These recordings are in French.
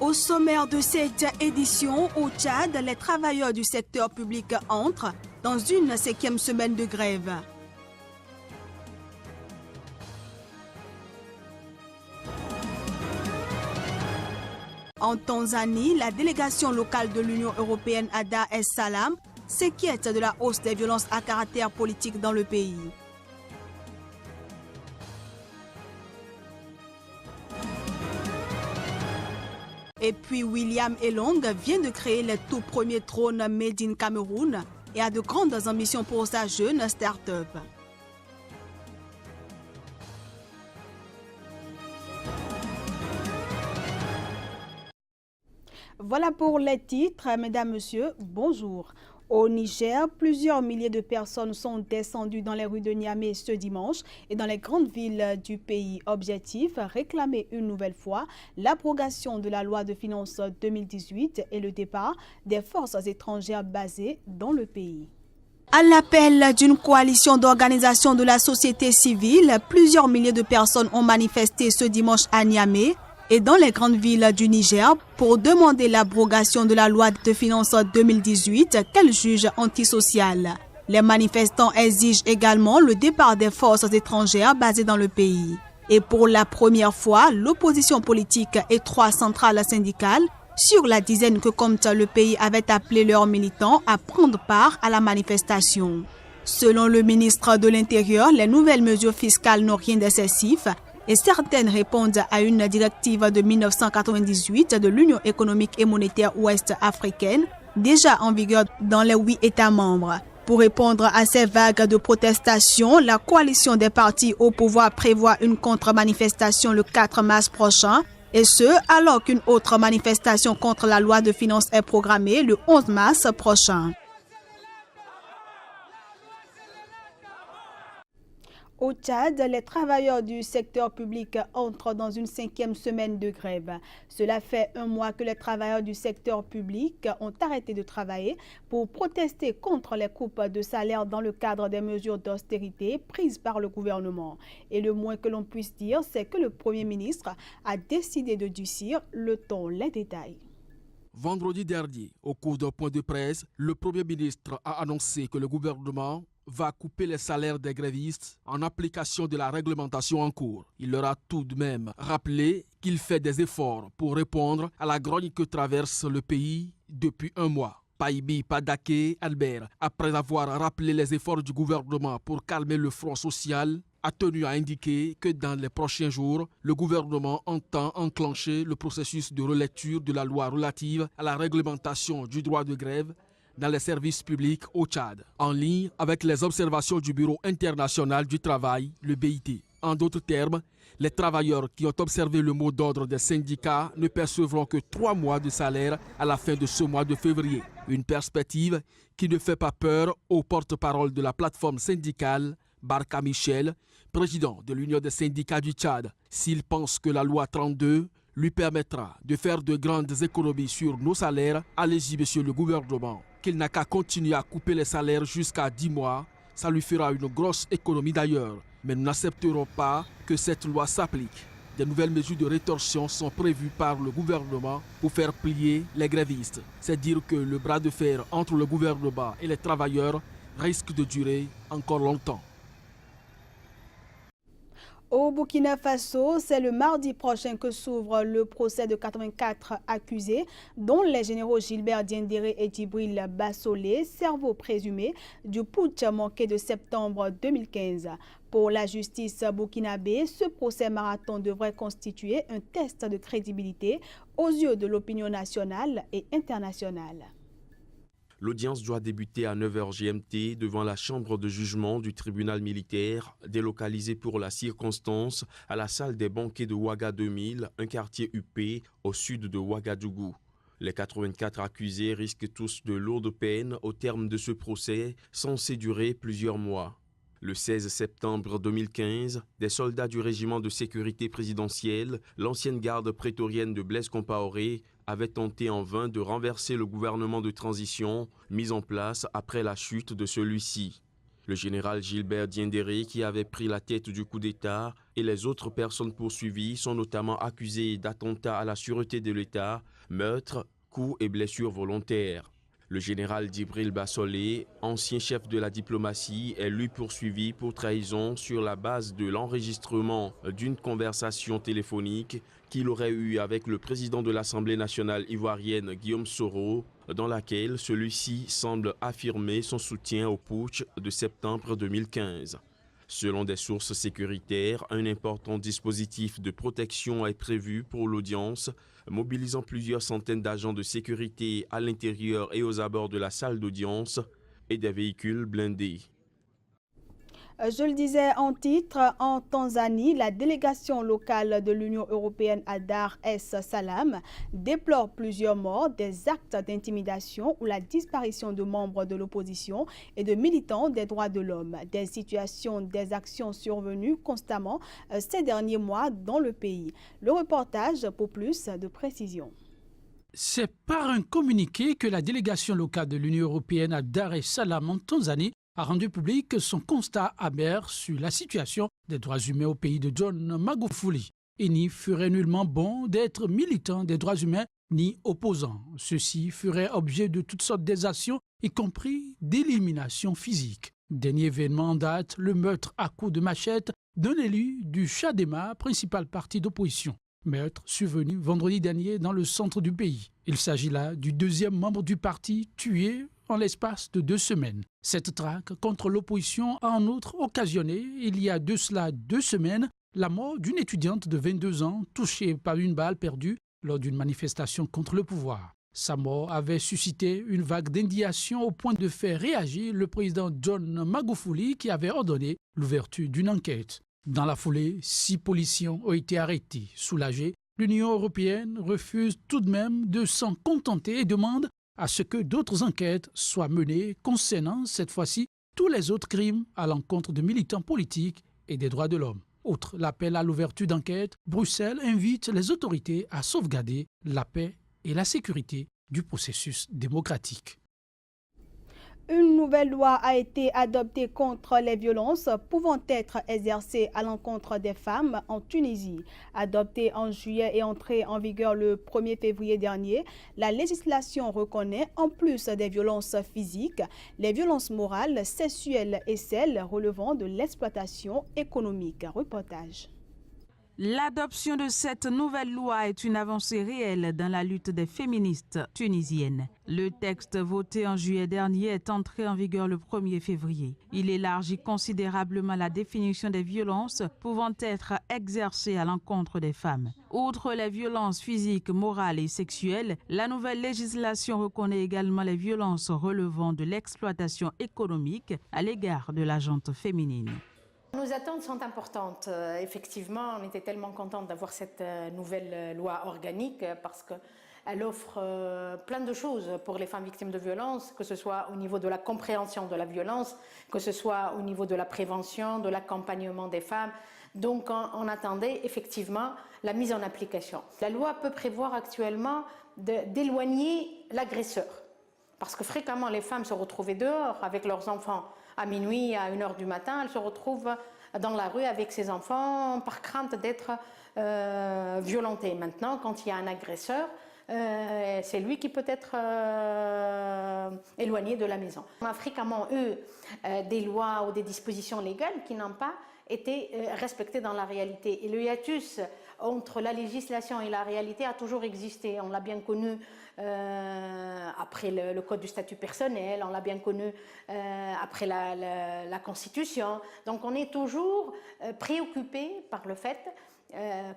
Au sommaire de cette édition, au Tchad, les travailleurs du secteur public entrent dans une 5e semaine de grève. En Tanzanie, la délégation locale de l'Union européenne à Dar es Salaam s'inquiète de la hausse des violences à caractère politique dans le pays. Et puis William Elong vient de créer le tout premier drone Made in Cameroun et a de grandes ambitions pour sa jeune start-up. Voilà pour les titres. Mesdames, Messieurs, bonjour. Au Niger, plusieurs milliers de personnes sont descendues dans les rues de Niamey ce dimanche et dans les grandes villes du pays. Objectif, réclamer une nouvelle fois l'abrogation de la loi de finances 2018 et le départ des forces étrangères basées dans le pays. À l'appel d'une coalition d'organisations de la société civile, plusieurs milliers de personnes ont manifesté ce dimanche à Niamey et dans les grandes villes du Niger pour demander l'abrogation de la loi de finances 2018 qu'elle juge antisociale. Les manifestants exigent également le départ des forces étrangères basées dans le pays. Et pour la première fois, l'opposition politique et 3 centrales syndicales, sur la dizaine que compte le pays, avaient appelé leurs militants à prendre part à la manifestation. Selon le ministre de l'Intérieur, les nouvelles mesures fiscales n'ont rien d'excessif et certaines répondent à une directive de 1998 de l'Union économique et monétaire ouest africaine, déjà en vigueur dans les 8 États membres. Pour répondre à ces vagues de protestation, la coalition des partis au pouvoir prévoit une contre-manifestation le 4 mars prochain, et ce, alors qu'une autre manifestation contre la loi de finances est programmée le 11 mars prochain. Au Tchad, les travailleurs du secteur public entrent dans une 5e semaine de grève. Cela fait un mois que les travailleurs du secteur public ont arrêté de travailler pour protester contre les coupes de salaire dans le cadre des mesures d'austérité prises par le gouvernement. Et le moins que l'on puisse dire, c'est que le Premier ministre a décidé de durcir le ton. Les détails. Vendredi dernier, au cours d'un point de presse, le Premier ministre a annoncé que le gouvernement va couper les salaires des grévistes en application de la réglementation en cours. Il leur a tout de même rappelé qu'il fait des efforts pour répondre à la grogne que traverse le pays depuis un mois. Païbi Padaké Albert, après avoir rappelé les efforts du gouvernement pour calmer le front social, a tenu à indiquer que dans les prochains jours, le gouvernement entend enclencher le processus de relecture de la loi relative à la réglementation du droit de grève dans les services publics au Tchad, en ligne avec les observations du Bureau international du travail, le BIT. En d'autres termes, les travailleurs qui ont observé le mot d'ordre des syndicats ne percevront que 3 mois de salaire à la fin de ce mois de février. Une perspective qui ne fait pas peur au porte-parole de la plateforme syndicale, Barka Michel, président de l'Union des syndicats du Tchad. S'il pense que la loi 32 lui permettra de faire de grandes économies sur nos salaires, allez-y, monsieur le gouvernement, qu'il n'a qu'à continuer à couper les salaires jusqu'à 10 mois. Ça lui fera une grosse économie d'ailleurs. Mais nous n'accepterons pas que cette loi s'applique. Des nouvelles mesures de rétorsion sont prévues par le gouvernement pour faire plier les grévistes. C'est dire que le bras de fer entre le gouvernement et les travailleurs risque de durer encore longtemps. Au Burkina Faso, c'est le mardi prochain que s'ouvre le procès de 84 accusés, dont les généraux Gilbert Diendéré et Djibril Bassolé, cerveaux présumés du putsch manqué de septembre 2015. Pour la justice burkinabé, ce procès marathon devrait constituer un test de crédibilité aux yeux de l'opinion nationale et internationale. L'audience doit débuter à 9h GMT devant la chambre de jugement du tribunal militaire, délocalisée pour la circonstance à la salle des banquets de Ouaga 2000, un quartier huppé au sud de Ouagadougou. Les 84 accusés risquent tous de lourdes peines au terme de ce procès, censé durer plusieurs mois. Le 16 septembre 2015, des soldats du régiment de sécurité présidentielle, l'ancienne garde prétorienne de Blaise Compaoré, avaient tenté en vain de renverser le gouvernement de transition mis en place après la chute de celui-ci. Le général Gilbert Diendéré, qui avait pris la tête du coup d'État, et les autres personnes poursuivies sont notamment accusées d'attentat à la sûreté de l'État, meurtre, coups et blessures volontaires. Le général Djibril Bassolé, ancien chef de la diplomatie, est lui poursuivi pour trahison sur la base de l'enregistrement d'une conversation téléphonique qu'il aurait eue avec le président de l'Assemblée nationale ivoirienne Guillaume Soro, dans laquelle celui-ci semble affirmer son soutien au putsch de septembre 2015. Selon des sources sécuritaires, un important dispositif de protection est prévu pour l'audience, mobilisant plusieurs centaines d'agents de sécurité à l'intérieur et aux abords de la salle d'audience et des véhicules blindés. Je le disais en titre, en Tanzanie, la délégation locale de l'Union européenne à Dar es Salaam déplore plusieurs morts, des actes d'intimidation ou la disparition de membres de l'opposition et de militants des droits de l'homme. Des actions survenues constamment ces derniers mois dans le pays. Le reportage pour plus de précision. C'est par un communiqué que la délégation locale de l'Union européenne à Dar es Salaam en Tanzanie a rendu public son constat amer sur la situation des droits humains au pays de John Magufuli. Il n'y ferait nullement bon d'être militant des droits humains ni opposant. Ceci ferait objet de toutes sortes d'exactions, y compris d'élimination physique. Dernier événement en date, le meurtre à coups de machette d'un élu du Chadema, principal parti d'opposition. Meurtre survenu vendredi dernier dans le centre du pays. Il s'agit là du deuxième membre du parti tué en l'espace de 2 semaines. Cette traque contre l'opposition a en outre occasionné, il y a de cela 2 semaines, la mort d'une étudiante de 22 ans touchée par une balle perdue lors d'une manifestation contre le pouvoir. Sa mort avait suscité une vague d'indignation au point de faire réagir le président John Magufuli qui avait ordonné l'ouverture d'une enquête. Dans la foulée, 6 policiers ont été arrêtés. Soulagés, l'Union européenne refuse tout de même de s'en contenter et demande à ce que d'autres enquêtes soient menées concernant cette fois-ci tous les autres crimes à l'encontre de militants politiques et des droits de l'homme. Outre l'appel à l'ouverture d'enquête, Bruxelles invite les autorités à sauvegarder la paix et la sécurité du processus démocratique. Une nouvelle loi a été adoptée contre les violences pouvant être exercées à l'encontre des femmes en Tunisie. Adoptée en juillet et entrée en vigueur le 1er février dernier, la législation reconnaît, en plus des violences physiques, les violences morales, sexuelles et celles relevant de l'exploitation économique. Reportage. L'adoption de cette nouvelle loi est une avancée réelle dans la lutte des féministes tunisiennes. Le texte voté en juillet dernier est entré en vigueur le 1er février. Il élargit considérablement la définition des violences pouvant être exercées à l'encontre des femmes. Outre les violences physiques, morales et sexuelles, la nouvelle législation reconnaît également les violences relevant de l'exploitation économique à l'égard de la gente féminine. Nos attentes sont importantes. Effectivement, on était tellement contente d'avoir cette nouvelle loi organique parce qu'elle offre plein de choses pour les femmes victimes de violences, que ce soit au niveau de la compréhension de la violence, que ce soit au niveau de la prévention, de l'accompagnement des femmes. Donc on attendait effectivement la mise en application. La loi peut prévoir actuellement d'éloigner l'agresseur parce que fréquemment les femmes se retrouvaient dehors avec leurs enfants. À minuit, à 1h du matin, elle se retrouve dans la rue avec ses enfants par crainte d'être violentée. Maintenant, quand il y a un agresseur, c'est lui qui peut être éloigné de la maison. On a fréquemment eu des lois ou des dispositions légales qui n'ont pas été respectées dans la réalité. Et le hiatus entre la législation et la réalité a toujours existé. On l'a bien connu après le code du statut personnel, on l'a bien connu après la Constitution. Donc on est toujours préoccupé par le fait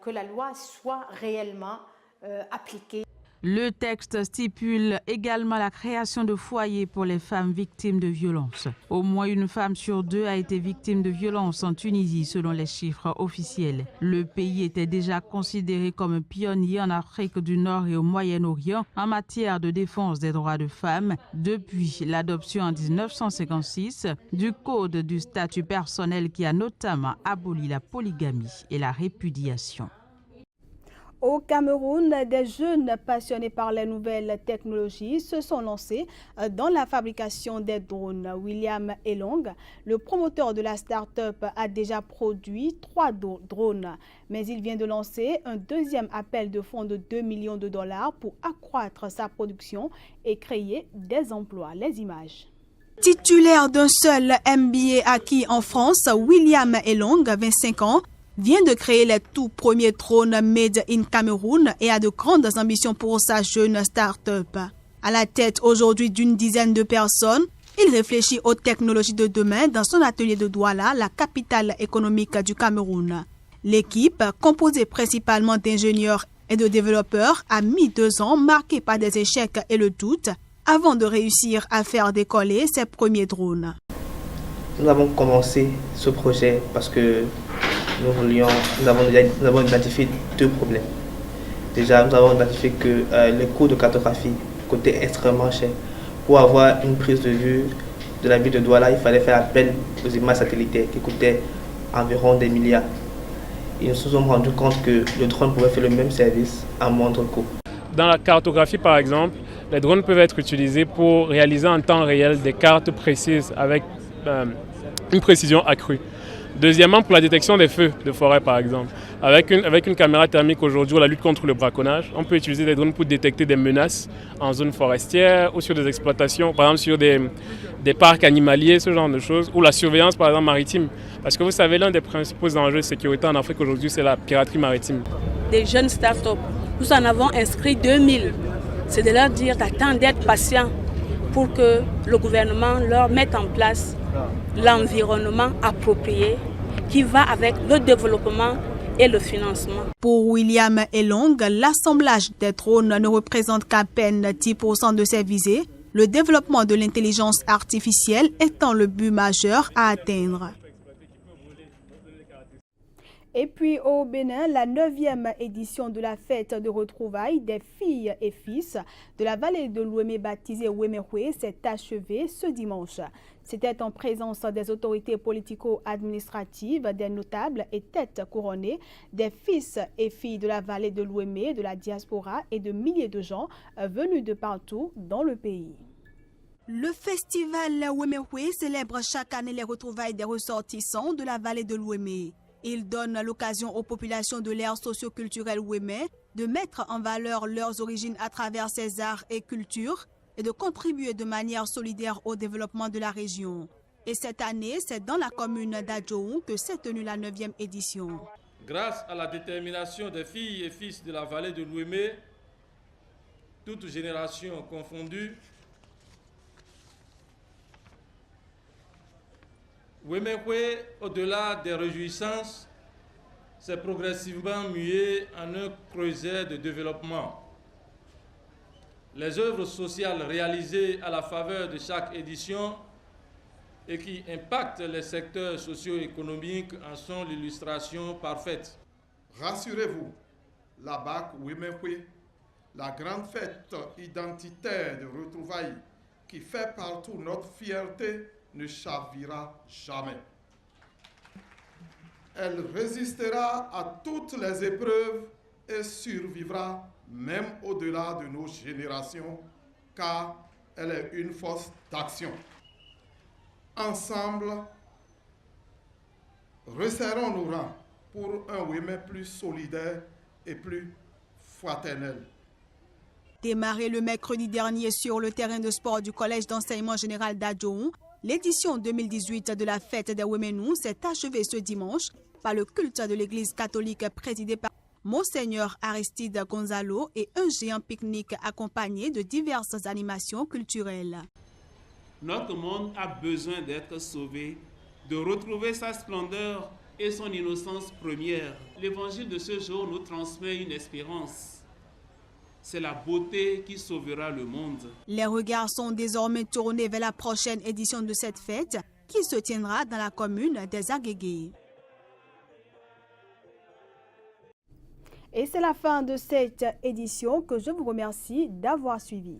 que la loi soit réellement appliquée. Le texte stipule également la création de foyers pour les femmes victimes de violences. Au moins une femme sur 2 a été victime de violences en Tunisie selon les chiffres officiels. Le pays était déjà considéré comme un pionnier en Afrique du Nord et au Moyen-Orient en matière de défense des droits de femmes depuis l'adoption en 1956 du Code du statut personnel qui a notamment aboli la polygamie et la répudiation. Au Cameroun, des jeunes passionnés par les nouvelles technologies se sont lancés dans la fabrication des drones. William Elong, le promoteur de la start-up, a déjà produit 3 drones. Mais il vient de lancer un deuxième appel de fonds de 2 millions de dollars pour accroître sa production et créer des emplois. Les images. Titulaire d'un seul MBA acquis en France, William Elong, 25 ans, vient de créer les tout premiers drones made in Cameroun et a de grandes ambitions pour sa jeune start-up. À la tête aujourd'hui d'une dizaine de personnes, il réfléchit aux technologies de demain dans son atelier de Douala, la capitale économique du Cameroun. L'équipe, composée principalement d'ingénieurs et de développeurs, a mis 2 ans marqués par des échecs et le doute avant de réussir à faire décoller ses premiers drones. Nous avons commencé ce projet parce que nous avons identifié 2 problèmes. Déjà, nous avons identifié que les coûts de cartographie coûtaient extrêmement cher. Pour avoir une prise de vue de la ville de Douala, il fallait faire appel aux images satellitaires qui coûtaient environ des milliards. Et nous nous sommes rendus compte que le drone pouvait faire le même service à moindre coût. Dans la cartographie, par exemple, les drones peuvent être utilisés pour réaliser en temps réel des cartes précises avec une précision accrue. Deuxièmement, pour la détection des feux de forêt, par exemple. Avec une caméra thermique aujourd'hui, ou la lutte contre le braconnage, on peut utiliser des drones pour détecter des menaces en zone forestière ou sur des exploitations, par exemple sur des parcs animaliers, ce genre de choses, ou la surveillance, par exemple, maritime. Parce que vous savez, l'un des principaux enjeux de sécurité en Afrique aujourd'hui, c'est la piraterie maritime. Des jeunes start-up, nous en avons inscrit 2000. C'est de leur dire d'attendre, d'être patient pour que le gouvernement leur mette en place l'environnement approprié qui va avec le développement et le financement. Pour William Elong, l'assemblage des drones ne représente qu'à peine 10% de ses visées, le développement de l'intelligence artificielle étant le but majeur à atteindre. Et puis au Bénin, la 9e édition de la fête de retrouvailles des filles et fils de la vallée de l'Ouémé baptisée Ouémé-Houé s'est achevée ce dimanche. C'était en présence des autorités politico-administratives, des notables et têtes couronnées, des fils et filles de la vallée de l'Ouémé, de la diaspora et de milliers de gens venus de partout dans le pays. Le festival Ouémé-Houé célèbre chaque année les retrouvailles des ressortissants de la vallée de l'Ouémé. Il donne l'occasion aux populations de l'ère socio-culturelle ouémé de mettre en valeur leurs origines à travers ses arts et cultures et de contribuer de manière solidaire au développement de la région. Et cette année, c'est dans la commune d'Adjoun que s'est tenue la 9e édition. Grâce à la détermination des filles et fils de la vallée de l'Ouémé, toutes générations confondues, Ouémé-Houé, au-delà des réjouissances, s'est progressivement mué en un creuset de développement. Les œuvres sociales réalisées à la faveur de chaque édition et qui impactent les secteurs socio-économiques en sont l'illustration parfaite. Rassurez-vous, la BAC Ouémé-Houé, la grande fête identitaire de retrouvailles qui fait partout notre fierté, ne chavira jamais. Elle résistera à toutes les épreuves et survivra même au-delà de nos générations, car elle est une force d'action. Ensemble, resserrons nos rangs pour un Ouémé plus solidaire et plus fraternel. Démarré le mercredi dernier sur le terrain de sport du Collège d'enseignement général d'Adjoun, l'édition 2018 de la fête des Ouéménous s'est achevée ce dimanche par le culte de l'église catholique présidé par Monseigneur Aristide Gonzalo et un géant pique-nique accompagné de diverses animations culturelles. Notre monde a besoin d'être sauvé, de retrouver sa splendeur et son innocence première. L'évangile de ce jour nous transmet une espérance. C'est la beauté qui sauvera le monde. Les regards sont désormais tournés vers la prochaine édition de cette fête qui se tiendra dans la commune des Agégués. Et c'est la fin de cette édition que je vous remercie d'avoir suivi.